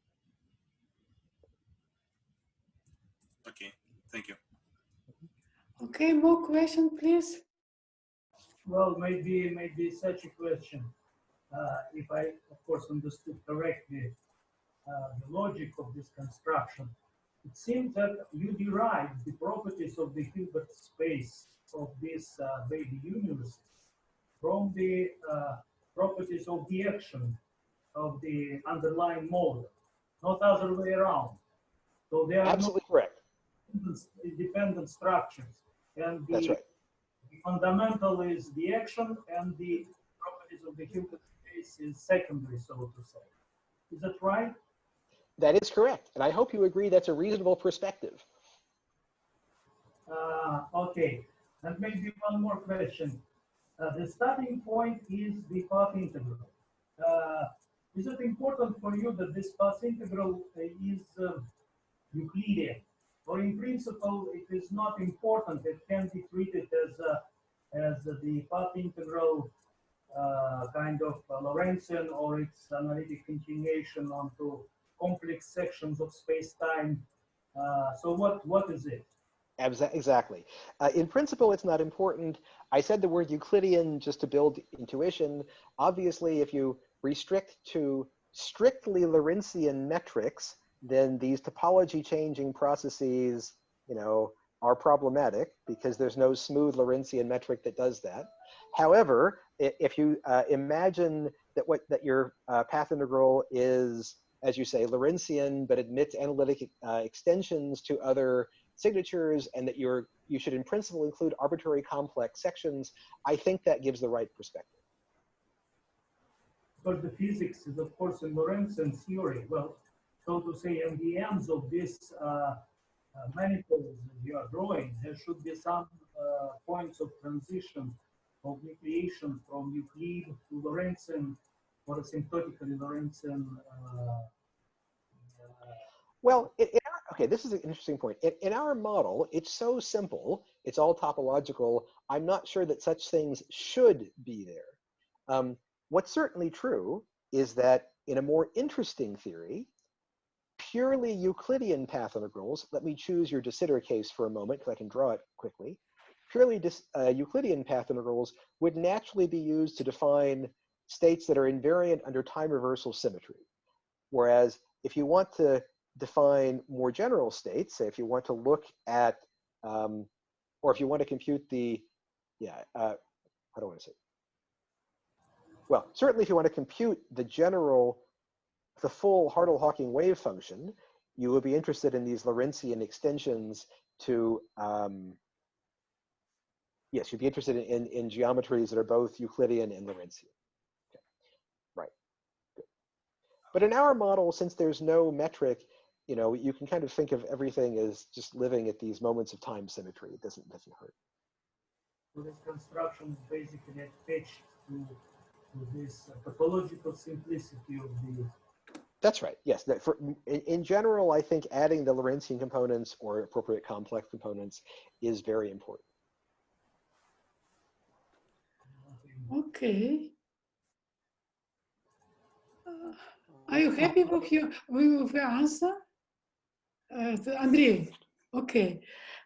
Okay, thank you. Okay, more question, please. Well, maybe such a question. If I, of course, understood correctly the logic of this construction, it seems that you derive the properties of the Hilbert space of this baby universe from the properties of the action of the underlying model, not other way around. So they are absolutely correct. Independent structures, and That's right. the fundamental is the action, and the properties of the Hilbert space is secondary, so to say. Is that right? That is correct. And I hope you agree that's a reasonable perspective. Okay, and maybe one more question. The starting point is the path integral. Is it important for you that this path integral is Euclidean? Or in principle, it is not important. It can be treated as the path integral kind of Lorentzian, or its analytic continuation onto complex sections of space-time. So what is it? Exactly. In principle, it's not important. I said the word Euclidean just to build intuition. Obviously, if you restrict to strictly Lorentzian metrics, then these topology changing processes, are problematic because there's no smooth Lorentzian metric that does that. However, if you imagine that your path integral is, as you say, Lorentzian, but admits analytic extensions to other signatures, and that you should in principle include arbitrary complex sections, I think that gives the right perspective. But the physics is, of course, in Lorentzian theory. Well, so to say, in the ends of this manifolds you are drawing, there should be some points of transition, of nucleation from Euclid to Lorentzian, or asymptotically Lorentzian. Well, okay, this is an interesting point. In our model, it's so simple, it's all topological, I'm not sure that such things should be there. What's certainly true is that in a more interesting theory, purely Euclidean path integrals, let me choose your de Sitter case for a moment because I can draw it quickly. Purely Euclidean path integrals would naturally be used to define states that are invariant under time reversal symmetry. Whereas if you want to define more general states, say if you want to look at, or if you want to compute the, how do I want to say? Well, certainly if you want to compute the full Hartle-Hawking wave function, you would be interested in these Lorentzian extensions to, yes, you'd be interested in geometries that are both Euclidean and Lorentzian. Okay. Right, good. But in our model, since there's no metric, you can kind of think of everything as just living at these moments of time symmetry. It doesn't hurt. So this construction is basically attached to this topological simplicity of the. That's right. Yes. In general, I think adding the Lorentzian components or appropriate complex components is very important. Okay. Are you happy with your answer, Andrei? Okay.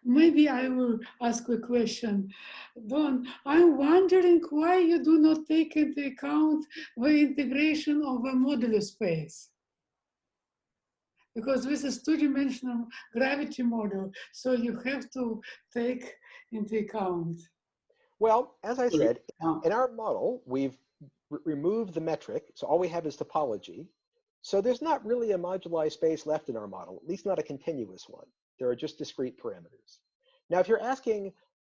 Maybe I will ask a question. Don, I'm wondering why you do not take into account the integration of a modular space. Because this is two-dimensional gravity model, so you have to take into account. Well, as I said, Oh. in our model, we've removed the metric, so all we have is topology. So there's not really a moduli space left in our model, at least not a continuous one. There are just discrete parameters. Now, if you're asking,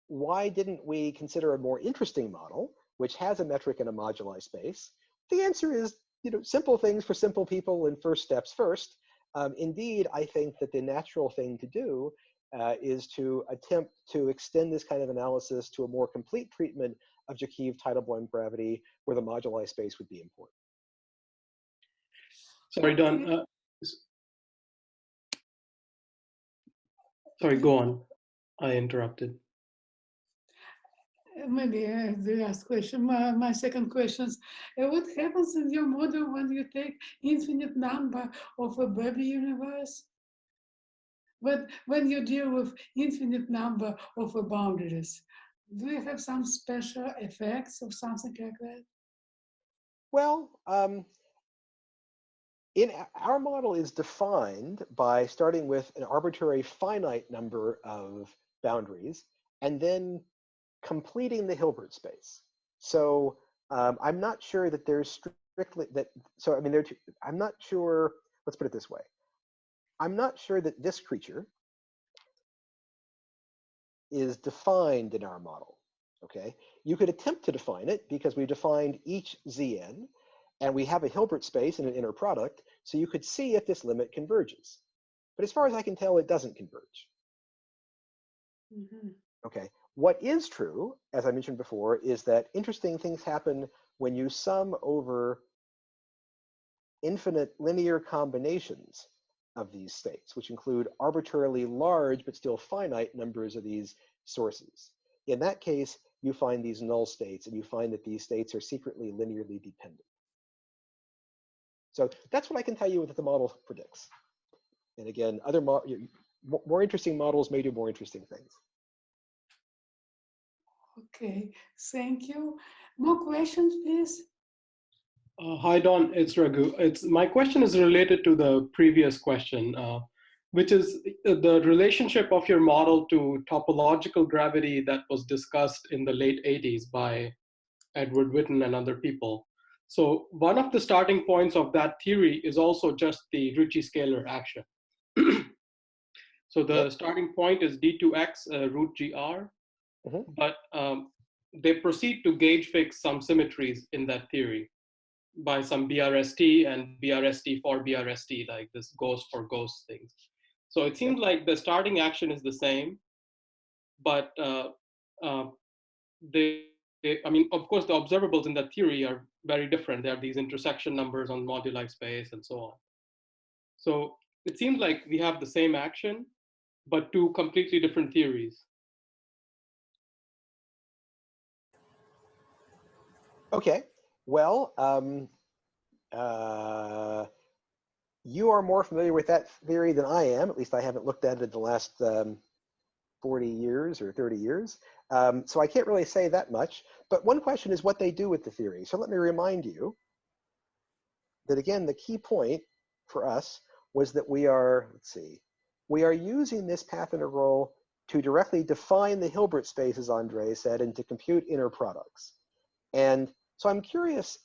why didn't we consider a more interesting model, which has a metric and a moduli space? The answer is, simple things for simple people and first steps first. Indeed, I think that the natural thing to do is to attempt to extend this kind of analysis to a more complete treatment of Jakob-Teitelbaum gravity, where the moduli space would be important. Sorry, Don. Sorry, go on. I interrupted. Maybe the last question, my second question is, what happens in your model when you take infinite number of a baby universe? But when you deal with infinite number of boundaries, do you have some special effects or something like that? Well, our model is defined by starting with an arbitrary finite number of boundaries and then completing the Hilbert space. So I'm not sure that there's strictly that. So I mean, I'm not sure. Let's put it this way. I'm not sure that this creature is defined in our model. Okay, you could attempt to define it because we defined each Zn, and we have a Hilbert space and an inner product, so you could see if this limit converges. But as far as I can tell, it doesn't converge. Mm-hmm. Okay, what is true, as I mentioned before, is that interesting things happen when you sum over infinite linear combinations of these states, which include arbitrarily large but still finite numbers of these sources. In that case, you find these null states, and you find that these states are secretly linearly dependent. So that's what I can tell you that the model predicts. And again, other more interesting models may do more interesting things. Okay, thank you. More questions, please? Hi, Don, it's Raghu. My question is related to the previous question, which is the relationship of your model to topological gravity that was discussed in the late 80s by Edward Witten and other people. So one of the starting points of that theory is also just the Ricci scalar action. So the starting point is d2x root gr, but they proceed to gauge fix some symmetries in that theory by some BRST and BRST for BRST, like this ghost for ghost things. So it seems like the starting action is the same, but I mean, of course, the observables in that theory are very different. There are these intersection numbers on moduli space and so on. So it seems like we have the same action, but two completely different theories. Okay, well, you are more familiar with that theory than I am. At least I haven't looked at it in the last 40 years or 30 years. So I can't really say that much. But one question is what they do with the theory. So let me remind you that, again, the key point for us was that we are, we are using this path integral to directly define the Hilbert space, as Andre said, and to compute inner products. And so I'm curious,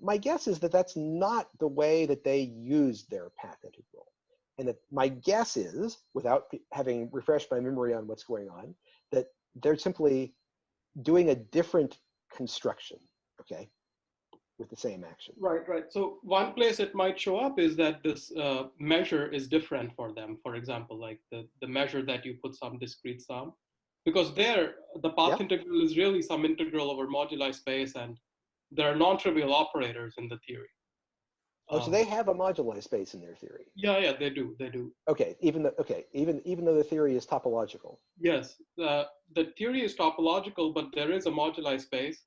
my guess is that that's not the way that they used their path integral. And that my guess is, without having refreshed my memory on what's going on, that they're simply doing a different construction, okay, with the same action. Right. So one place it might show up is that this measure is different for them. For example, like the measure that you put some discrete sum, because there, the path integral is really some integral over moduli space, and there are non-trivial operators in the theory. Oh, so they have a moduli space in their theory. Yeah, they do. Okay, even though the theory is topological. Yes, the theory is topological, but there is a moduli space,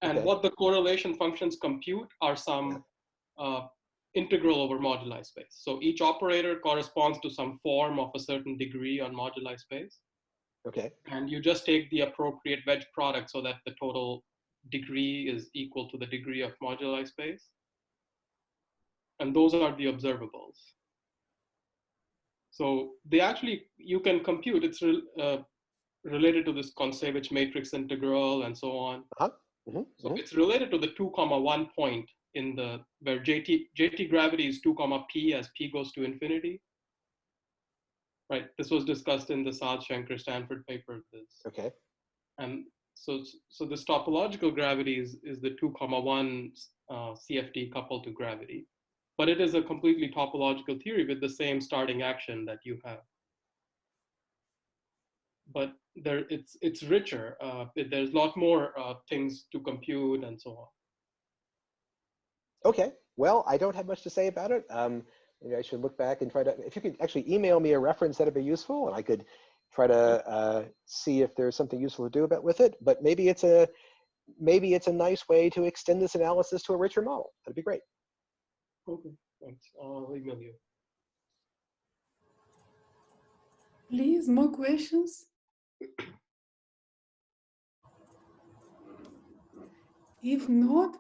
and what the correlation functions compute are some integral over moduli space. So each operator corresponds to some form of a certain degree on moduli space. Okay. And you just take the appropriate wedge product so that the total degree is equal to the degree of moduli space. And those are the observables. So they actually, you can compute, it's related to this Kontsevich matrix integral and so on. So it's related to the 2,1 point in the, where JT gravity is 2, P as P goes to infinity. Right, this was discussed in the Saad Shankar Stanford paper. Okay. And so this topological gravity is the 2,1 CFT coupled to gravity. But it is a completely topological theory with the same starting action that you have. But it's richer. There's a lot more things to compute and so on. Okay, well, I don't have much to say about it. Maybe I should look back and try to, if you could actually email me a reference, that'd be useful, and I could try to see if there's something useful to do about with it. But maybe it's a nice way to extend this analysis to a richer model. That'd be great. Okay, thanks. I'll email you. Please, more questions? If not,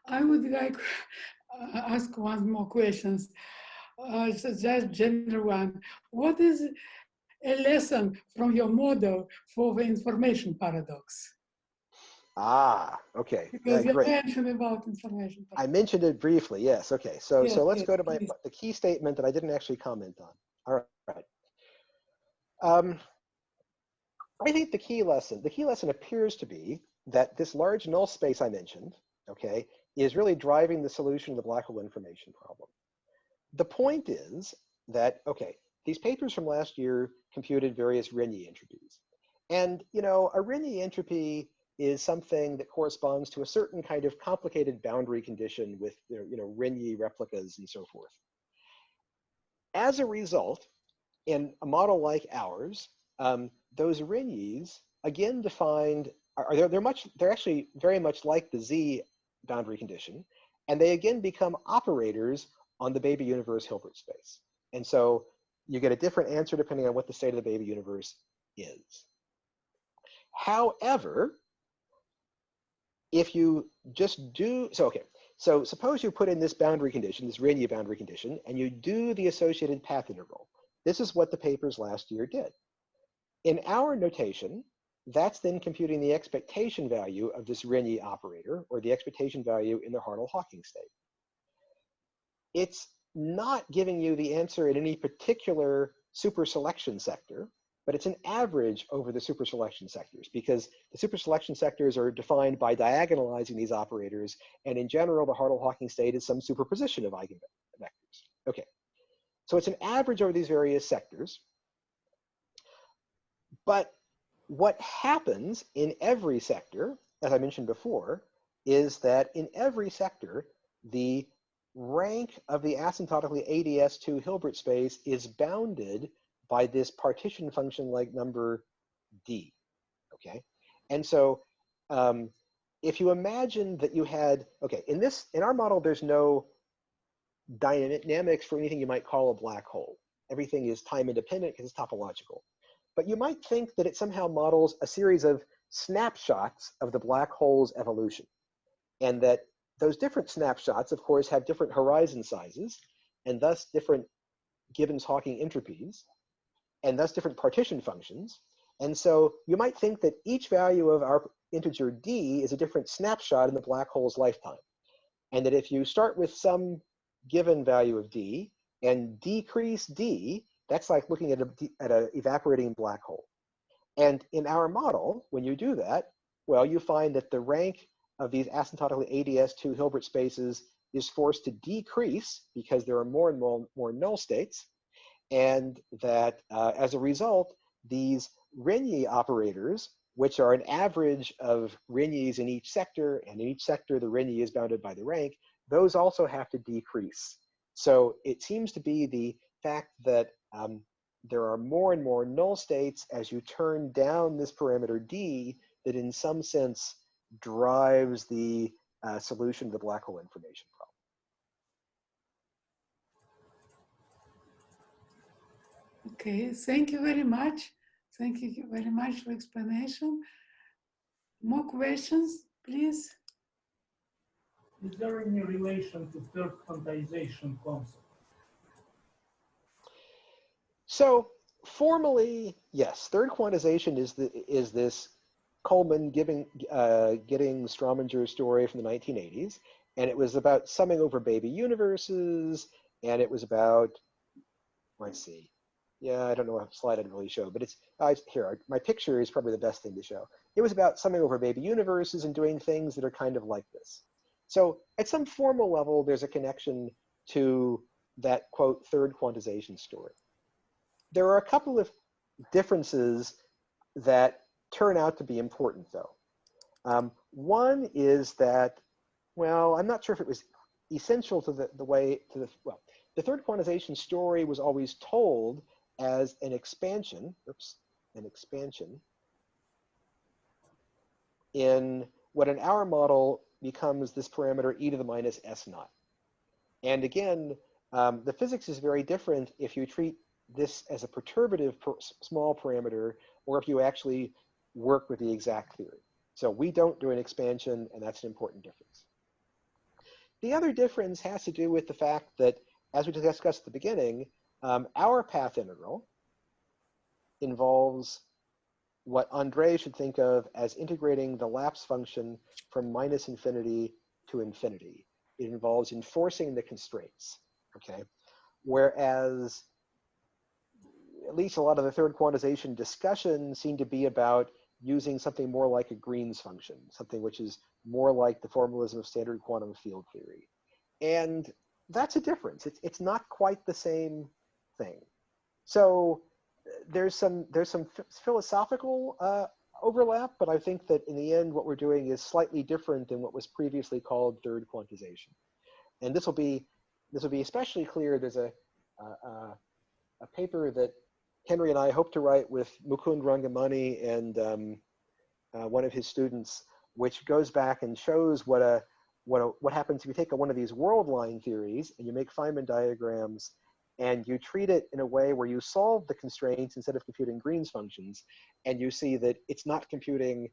I would like ask one more questions. So just general one. What is a lesson from your model for the information paradox? Ah, okay. Because you great. mentioned about information paradox. I mentioned it briefly. Yes. Okay. So Yes, let's yes, go to the key statement that I didn't actually comment on. All right. I think the key lesson appears to be that this large null space I mentioned, okay, is really driving the solution of the black hole information problem. The point is that, okay, these papers from last year computed various Rényi entropies. And, you know, a Rényi entropy is something that corresponds to a certain kind of complicated boundary condition with, you know, Rényi replicas and so forth. As a result, in a model like ours, those Rényis, again defined, they're actually very much like the Z boundary condition, and they again become operators on the baby universe Hilbert space. And so you get a different answer depending on what the state of the baby universe is. However, if you just do, so suppose you put in this boundary condition, this Rényi boundary condition, and you do the associated path integral. This is what the papers last year did. In our notation, that's then computing the expectation value of this Rényi operator, or the expectation value in the Hartle-Hawking state. It's not giving you the answer in any particular superselection sector, but it's an average over the superselection sectors, because the superselection sectors are defined by diagonalizing these operators, and in general, the Hartle-Hawking state is some superposition of eigenvectors. Okay, so it's an average over these various sectors, but what happens in every sector, as I mentioned before, is that in every sector, the rank of the asymptotically ADS2 Hilbert space is bounded by this partition function like number D, okay? And so if you imagine that you had, okay, in our model, there's no dynamics for anything you might call a black hole. Everything is time independent because it's topological. But you might think that it somehow models a series of snapshots of the black hole's evolution. And that those different snapshots, of course, have different horizon sizes, and thus different Gibbons-Hawking entropies, and thus different partition functions. And so you might think that each value of our integer D is a different snapshot in the black hole's lifetime. And that if you start with some given value of D and decrease D, that's like looking at an evaporating black hole. And in our model, when you do that, well, you find that the rank of these asymptotically ADS2 Hilbert spaces is forced to decrease because there are more and more null states. And that as a result, these Rényi operators, which are an average of Rényis in each sector, and in each sector the Rényi is bounded by the rank, those also have to decrease. So it seems to be the fact that there are more and more null states as you turn down this parameter D that in some sense drives the solution to the black hole information problem. Okay, thank you very much. Thank you very much for explanation. More questions, please? Is there any relation to third quantization concept? So formally, yes, third quantization is this Coleman getting Strominger's story from the 1980s, and it was about summing over baby universes, and it was about, let's see, yeah, I don't know what slide I'd really show, but it's here. My picture is probably the best thing to show. It was about summing over baby universes and doing things that are kind of like this. So at some formal level, there's a connection to that, quote, third quantization story. There are a couple of differences that turn out to be important, though. One is that, well, I'm not sure if it was essential to the third quantization story was always told as an expansion, in what in our model becomes this parameter e to the minus s naught. And again, the physics is very different if you treat this as a perturbative small parameter or if you actually work with the exact theory. So we don't do an expansion, and that's an important difference. The other difference has to do with the fact that, as we discussed at the beginning, our path integral involves what André should think of as integrating the lapse function from minus infinity to infinity. It involves enforcing the constraints, okay? Whereas at least a lot of the third quantization discussion seem to be about using something more like a Green's function, something which is more like the formalism of standard quantum field theory. And that's a difference. It's not quite the same thing. So there's some philosophical overlap, but I think that in the end, what we're doing is slightly different than what was previously called third quantization. And this will be especially clear. There's a paper that Henry and I hope to write with Mukund Rangamani and one of his students, which goes back and shows what happens if you take one of these world line theories and you make Feynman diagrams and you treat it in a way where you solve the constraints instead of computing Green's functions, and you see that it's not computing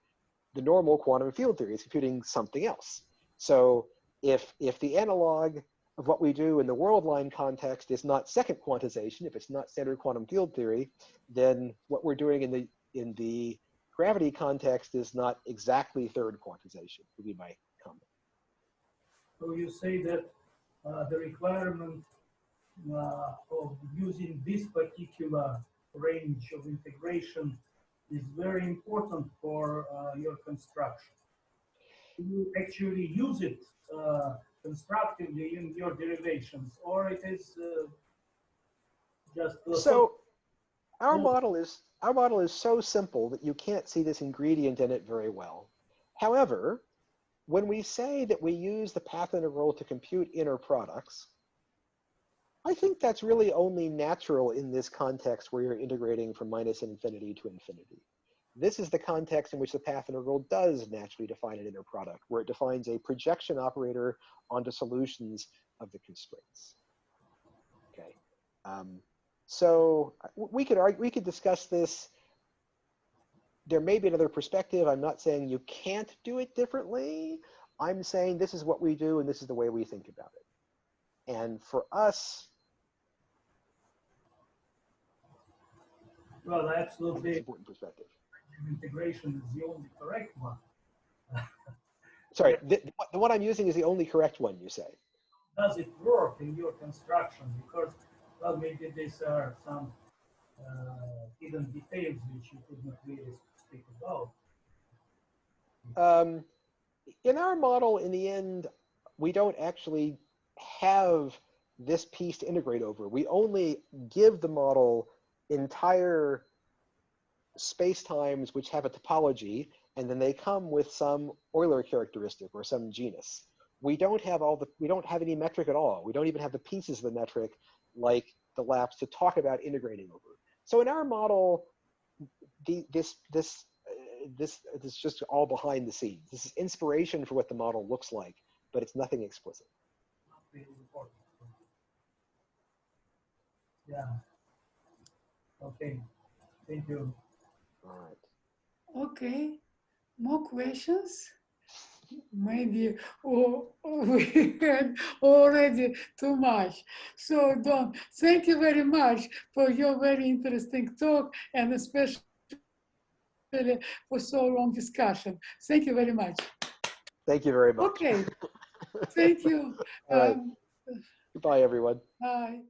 the normal quantum field theory, it's computing something else. So if the analog of what we do in the world line context is not second quantization, if it's not standard quantum field theory, then what we're doing in the gravity context is not exactly third quantization, would be my comment. So you say that the requirement of using this particular range of integration is very important for your construction. Do you actually use it constructively in your derivations, or it is just so our model is so simple that you can't see this ingredient in it very well. However, when we say that we use the path integral to compute inner products, I think that's really only natural in this context where you're integrating from minus infinity to infinity. This is the context in which the path integral does naturally define an inner product, where it defines a projection operator onto solutions of the constraints. Okay, so we could discuss this. There may be another perspective. I'm not saying you can't do it differently. I'm saying this is what we do and this is the way we think about it. And for us, well, absolutely important perspective. Integration is the only correct one. Sorry, the one I'm using is the only correct one, you say? Does it work in your construction? Because, well, maybe these are some hidden details which you could not really speak about. In our model, in the end, we don't actually have this piece to integrate over. We only give the model entire spacetimes which have a topology, and then they come with some Euler characteristic or some genus. We don't have any metric at all. We don't even have the pieces of the metric like the lapse to talk about integrating over. So in our model, this is just all behind the scenes. This is inspiration for what the model looks like, but it's nothing explicit. Yeah. Okay. Thank you. All right. Okay. More questions? maybe we had already too much. So Don, thank you very much for your very interesting talk, and especially for so long discussion. Thank you very much. Thank you very much. Okay, thank you. All right. Goodbye, everyone. Bye.